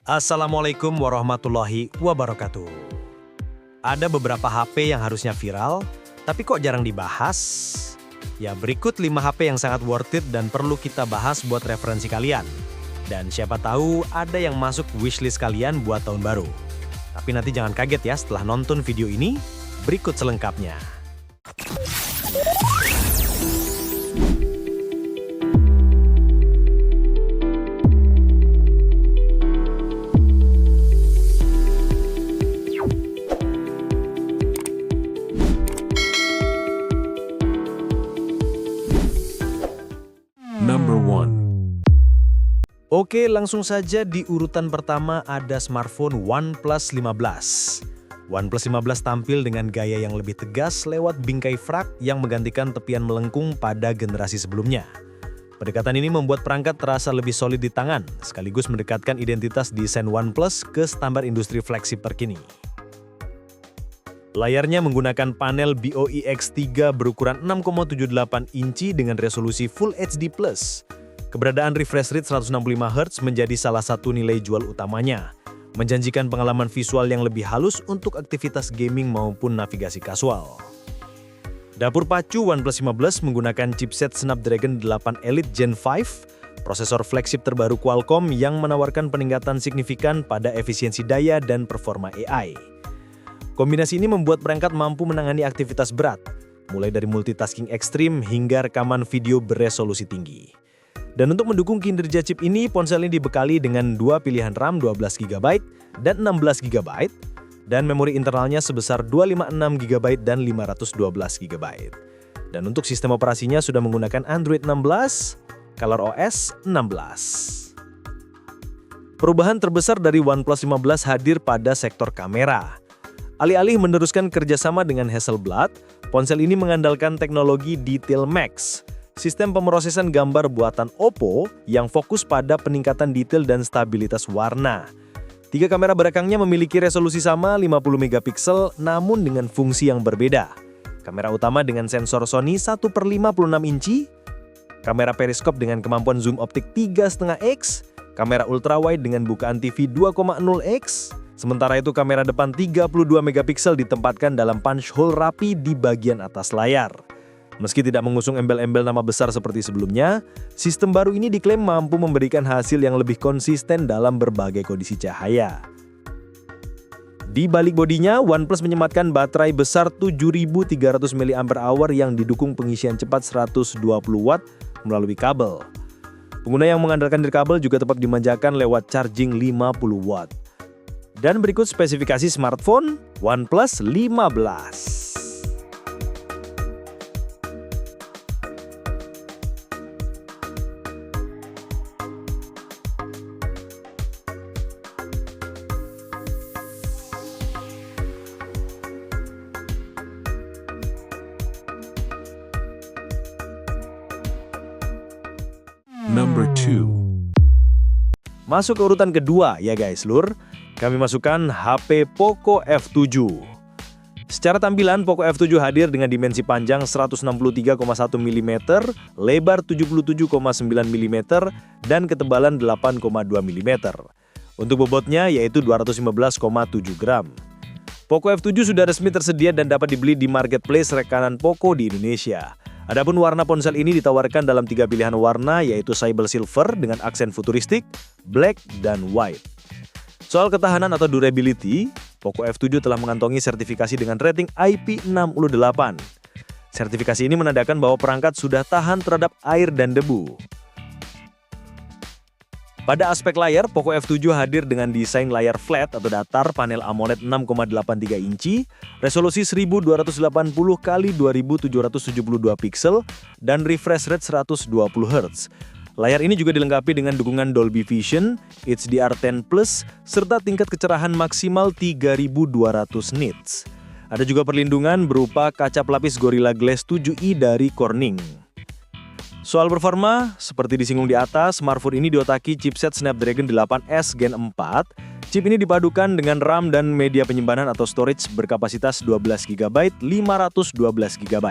Assalamualaikum warahmatullahi wabarakatuh. Ada beberapa HP yang harusnya viral, tapi kok jarang dibahas? Ya, berikut 5 HP yang sangat worth it dan perlu kita bahas buat referensi kalian. Dan siapa tahu ada yang masuk wishlist kalian buat tahun baru. Tapi nanti jangan kaget ya setelah nonton video ini, berikut selengkapnya. Number 1. Oke, langsung saja di urutan pertama ada smartphone OnePlus 15. OnePlus 15 tampil dengan gaya yang lebih tegas lewat bingkai frak yang menggantikan tepian melengkung pada generasi sebelumnya. Pendekatan ini membuat perangkat terasa lebih solid di tangan, sekaligus mendekatkan identitas desain OnePlus ke standar industri flagship terkini. Layarnya menggunakan panel BOIX3 berukuran 6,78 inci dengan resolusi Full HD+. Keberadaan refresh rate 165 Hz menjadi salah satu nilai jual utamanya, menjanjikan pengalaman visual yang lebih halus untuk aktivitas gaming maupun navigasi kasual. Dapur pacu OnePlus 15 menggunakan chipset Snapdragon 8 Elite Gen 5, prosesor flagship terbaru Qualcomm yang menawarkan peningkatan signifikan pada efisiensi daya dan performa AI. Kombinasi ini membuat perangkat mampu menangani aktivitas berat, mulai dari multitasking ekstrim hingga rekaman video beresolusi tinggi. Dan untuk mendukung kinerja chip ini, ponsel ini dibekali dengan 2 pilihan RAM 12GB dan 16GB, dan memori internalnya sebesar 256GB dan 512GB. Dan untuk sistem operasinya sudah menggunakan Android 16, ColorOS 16. Perubahan terbesar dari OnePlus 15 hadir pada sektor kamera. Alih-alih meneruskan kerjasama dengan Hasselblad, ponsel ini mengandalkan teknologi Detail Max, sistem pemrosesan gambar buatan Oppo yang fokus pada peningkatan detail dan stabilitas warna. 3 kamera belakangnya memiliki resolusi sama 50 MP, namun dengan fungsi yang berbeda. Kamera utama dengan sensor Sony 1/56 inci, kamera periskop dengan kemampuan zoom optik 3,5x, kamera ultrawide dengan bukaan TV 2,0x, sementara itu kamera depan 32 MP ditempatkan dalam punch hole rapi di bagian atas layar. Meski tidak mengusung embel-embel nama besar seperti sebelumnya, sistem baru ini diklaim mampu memberikan hasil yang lebih konsisten dalam berbagai kondisi cahaya. Di balik bodinya, OnePlus menyematkan baterai besar 7.300 mAh yang didukung pengisian cepat 120 Watt melalui kabel. Pengguna yang mengandalkan nirkabel juga tetap dimanjakan lewat charging 50 Watt. Dan berikut spesifikasi smartphone OnePlus 15. Number 2. Masuk ke urutan kedua ya guys, lur. Kami masukkan HP Poco F7. Secara tampilan, Poco F7 hadir dengan dimensi panjang 163,1 mm, lebar 77,9 mm, dan ketebalan 8,2 mm. Untuk bobotnya yaitu 215,7 gram. Poco F7 sudah resmi tersedia dan dapat dibeli di marketplace rekanan Poco di Indonesia. Adapun warna ponsel ini ditawarkan dalam 3 pilihan warna yaitu Sable Silver dengan aksen futuristik, Black, dan White. Soal ketahanan atau durability, Poco F7 telah mengantongi sertifikasi dengan rating IP68. Sertifikasi ini menandakan bahwa perangkat sudah tahan terhadap air dan debu. Pada aspek layar, Poco F7 hadir dengan desain layar flat atau datar, panel AMOLED 6,83 inci, resolusi 1280 x 2772 piksel, dan refresh rate 120 Hz. Layar ini juga dilengkapi dengan dukungan Dolby Vision, HDR10+, serta tingkat kecerahan maksimal 3200 nits. Ada juga perlindungan berupa kaca pelapis Gorilla Glass 7i dari Corning. Soal performa, seperti disinggung di atas, smartphone ini diotaki chipset Snapdragon 8S Gen 4. Chip ini dipadukan dengan RAM dan media penyimpanan atau storage berkapasitas 12GB, 512GB.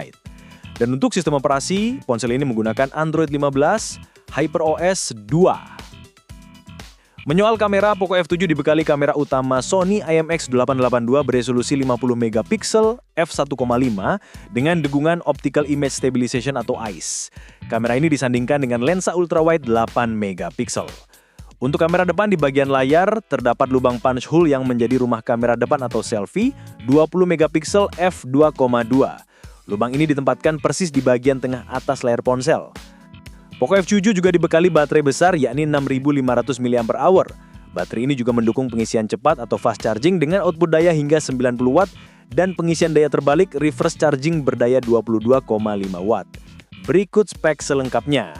Dan untuk sistem operasi, ponsel ini menggunakan Android 15, HyperOS 2. Menyoal kamera, Poco F7 dibekali kamera utama Sony IMX882 beresolusi 50 megapiksel f1.5 dengan dukungan Optical Image Stabilization atau OIS. Kamera ini disandingkan dengan lensa ultrawide 8 megapiksel. Untuk kamera depan di bagian layar, terdapat lubang punch hole yang menjadi rumah kamera depan atau selfie 20 megapiksel f2.2. Lubang ini ditempatkan persis di bagian tengah atas layar ponsel. Poco F7 juga dibekali baterai besar yakni 6500 mAh. Baterai ini juga mendukung pengisian cepat atau fast charging dengan output daya hingga 90 Watt dan pengisian daya terbalik reverse charging berdaya 22,5 Watt. Berikut spek selengkapnya.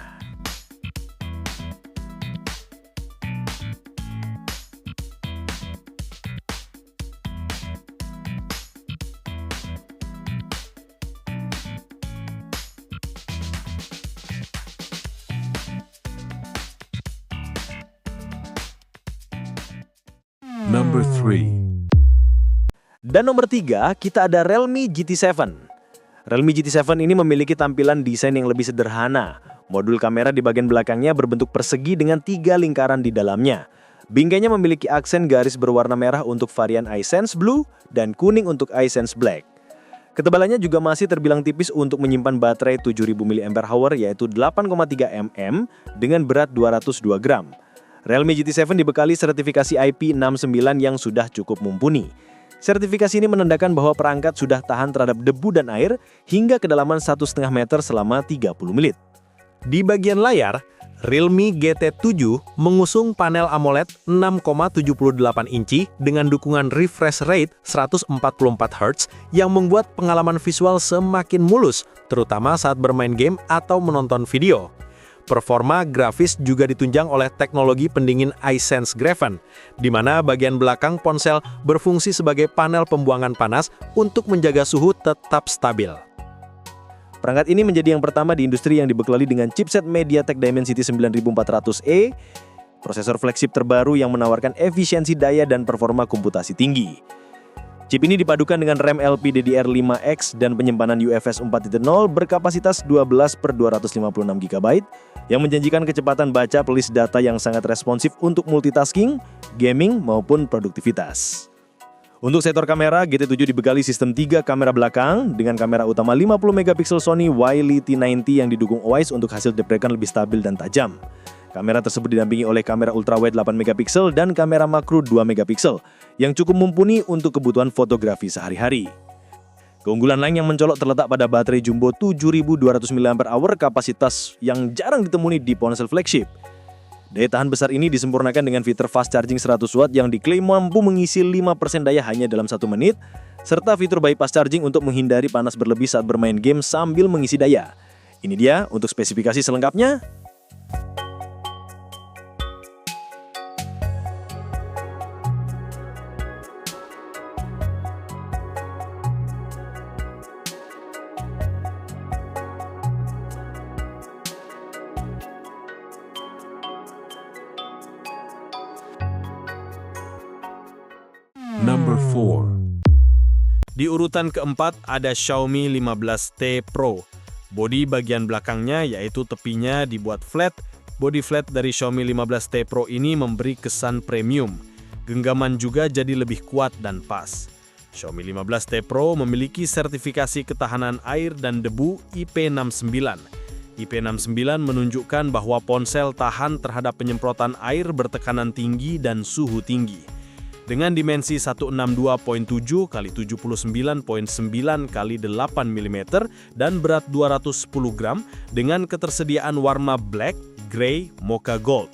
Number 3. Dan nomor 3, kita ada Realme GT7. Realme GT7 ini memiliki tampilan desain yang lebih sederhana. Modul kamera di bagian belakangnya berbentuk persegi dengan 3 lingkaran di dalamnya. Bingkainya memiliki aksen garis berwarna merah untuk varian iSense Blue dan kuning untuk iSense Black. Ketebalannya juga masih terbilang tipis untuk menyimpan baterai 7000 mAh yaitu 8,3 mm dengan berat 202 gram. Realme GT7 dibekali sertifikasi IP69 yang sudah cukup mumpuni. Sertifikasi ini menandakan bahwa perangkat sudah tahan terhadap debu dan air hingga kedalaman 1,5 meter selama 30 menit. Di bagian layar, Realme GT7 mengusung panel AMOLED 6,78 inci dengan dukungan refresh rate 144 Hz yang membuat pengalaman visual semakin mulus, terutama saat bermain game atau menonton video. Performa grafis juga ditunjang oleh teknologi pendingin iSense Graphene, di mana bagian belakang ponsel berfungsi sebagai panel pembuangan panas untuk menjaga suhu tetap stabil. Perangkat ini menjadi yang pertama di industri yang dibekali dengan chipset MediaTek Dimensity 9400E, prosesor flagship terbaru yang menawarkan efisiensi daya dan performa komputasi tinggi. Chip ini dipadukan dengan RAM LPDDR5X dan penyimpanan UFS 4.0 berkapasitas 12/256 GB yang menjanjikan kecepatan baca plus data yang sangat responsif untuk multitasking, gaming, maupun produktivitas. Untuk sektor kamera, GT7 dibekali sistem 3 kamera belakang dengan kamera utama 50 megapiksel Sony Wiley T90 yang didukung OIS untuk hasil deprekan lebih stabil dan tajam. Kamera tersebut didampingi oleh kamera ultrawide 8 megapiksel dan kamera makro 2 megapiksel yang cukup mumpuni untuk kebutuhan fotografi sehari-hari. Keunggulan lain yang mencolok terletak pada baterai jumbo 7200 mAh kapasitas yang jarang ditemui di ponsel flagship. Daya tahan besar ini disempurnakan dengan fitur fast charging 100 Watt yang diklaim mampu mengisi 5% daya hanya dalam 1 menit, serta fitur bypass charging untuk menghindari panas berlebih saat bermain game sambil mengisi daya. Ini dia untuk spesifikasi selengkapnya. Number 4. Di urutan keempat ada Xiaomi 15T Pro. Bodi bagian belakangnya yaitu tepinya dibuat flat. Bodi flat dari Xiaomi 15T Pro ini memberi kesan premium. Genggaman juga jadi lebih kuat dan pas. Xiaomi 15T Pro memiliki sertifikasi ketahanan air dan debu IP69. IP69 menunjukkan bahwa ponsel tahan terhadap penyemprotan air bertekanan tinggi dan suhu tinggi. Dengan dimensi 162.7 x 79.9 x 8 mm dan berat 210 gram dengan ketersediaan warna black, grey, mocha gold.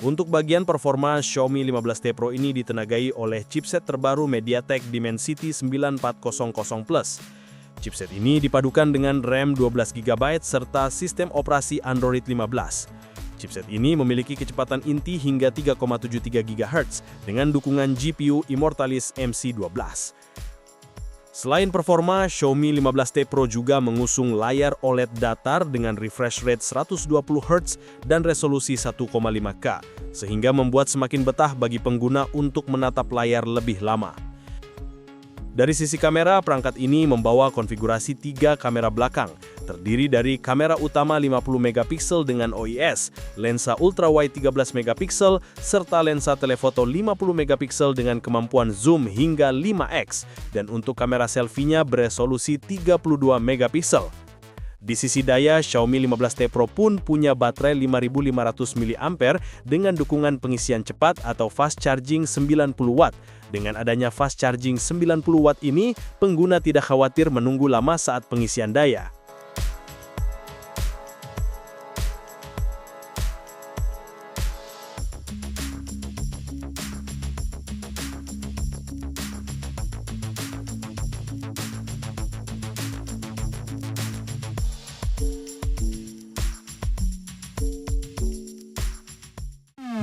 Untuk bagian performa, Xiaomi 15T Pro ini ditenagai oleh chipset terbaru MediaTek Dimensity 9400 Plus. Chipset ini dipadukan dengan RAM 12 GB serta sistem operasi Android 15. Chipset ini memiliki kecepatan inti hingga 3,73 GHz dengan dukungan GPU Immortalis MC12. Selain performa, Xiaomi 15T Pro juga mengusung layar OLED datar dengan refresh rate 120 Hz dan resolusi 1,5K, sehingga membuat semakin betah bagi pengguna untuk menatap layar lebih lama. Dari sisi kamera, perangkat ini membawa konfigurasi 3 kamera belakang Terdiri dari kamera utama 50 megapiksel dengan OIS, lensa ultrawide 13 megapiksel, serta lensa telefoto 50 megapiksel dengan kemampuan zoom hingga 5x, dan untuk kamera selfie-nya beresolusi 32 megapiksel. Di sisi daya, Xiaomi 15T Pro pun punya baterai 5500 mAh dengan dukungan pengisian cepat atau fast charging 90 Watt. Dengan adanya fast charging 90 Watt ini, pengguna tidak khawatir menunggu lama saat pengisian daya.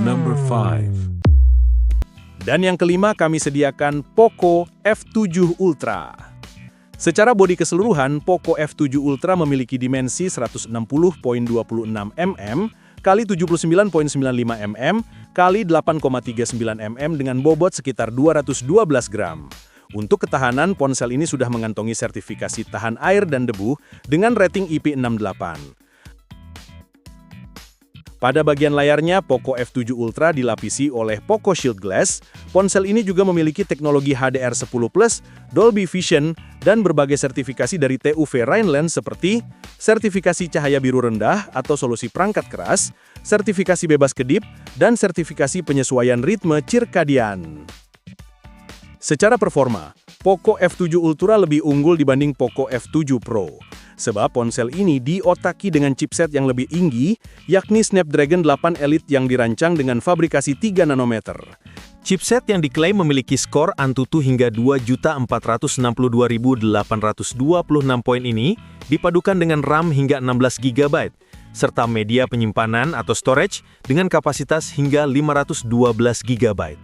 Number 5. Dan yang kelima kami sediakan Poco F7 Ultra. Secara bodi keseluruhan, Poco F7 Ultra memiliki dimensi 160.26 mm kali 79.95 mm kali 8,39 mm dengan bobot sekitar 212 gram. Untuk ketahanan, ponsel ini sudah mengantongi sertifikasi tahan air dan debu dengan rating IP68. Pada bagian layarnya, Poco F7 Ultra dilapisi oleh Poco Shield Glass. Ponsel ini juga memiliki teknologi HDR10+, Dolby Vision, dan berbagai sertifikasi dari TÜV Rheinland seperti sertifikasi cahaya biru rendah atau solusi perangkat keras, sertifikasi bebas kedip, dan sertifikasi penyesuaian ritme circadian. Secara performa, Poco F7 Ultra lebih unggul dibanding Poco F7 Pro. Sebab ponsel ini diotaki dengan chipset yang lebih tinggi, yakni Snapdragon 8 Elite yang dirancang dengan fabrikasi 3 nanometer. Chipset yang diklaim memiliki skor Antutu hingga 2.462.826 poin ini dipadukan dengan RAM hingga 16 GB, serta media penyimpanan atau storage dengan kapasitas hingga 512 GB.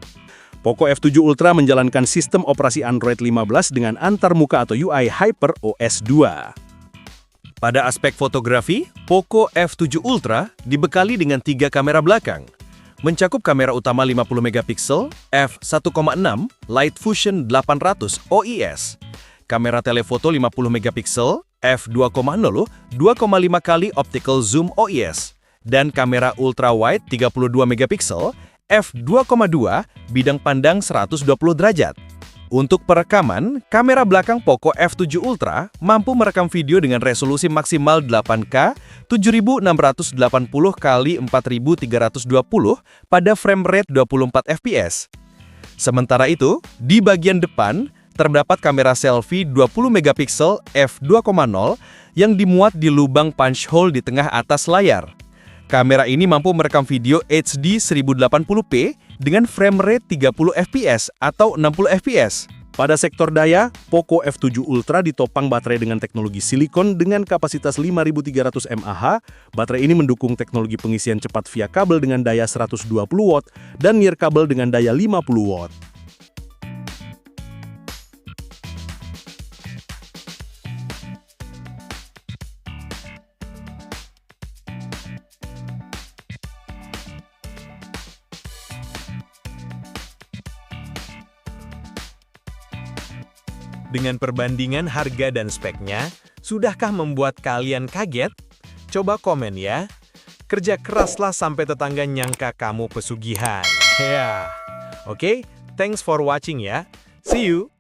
Poco F7 Ultra menjalankan sistem operasi Android 15 dengan antarmuka atau UI Hyper OS 2. Pada aspek fotografi, Poco F7 Ultra dibekali dengan 3 kamera belakang. Mencakup kamera utama 50 megapiksel, f1.6, Light Fusion 800 OIS. Kamera telefoto 50 megapiksel, f2.0, 2,5 kali Optical Zoom OIS. Dan kamera ultrawide 32 megapiksel, f2.2, bidang pandang 120 derajat. Untuk perekaman, kamera belakang Poco F7 Ultra mampu merekam video dengan resolusi maksimal 8K 7680 x 4320 pada frame rate 24 fps. Sementara itu, di bagian depan terdapat kamera selfie 20 megapiksel f2.0 yang dimuat di lubang punch hole di tengah atas layar. Kamera ini mampu merekam video HD 1080p dengan frame rate 30 fps atau 60 fps. Pada sektor daya, Poco F7 Ultra ditopang baterai dengan teknologi silikon dengan kapasitas 5300 mAh. Baterai ini mendukung teknologi pengisian cepat via kabel dengan daya 120 watt dan nirkabel dengan daya 50 watt. Dengan perbandingan harga dan speknya, sudahkah membuat kalian kaget? Coba komen ya. Kerja keraslah sampai tetangga nyangka kamu pesugihan. Ya. Oke, thanks for watching ya. See you.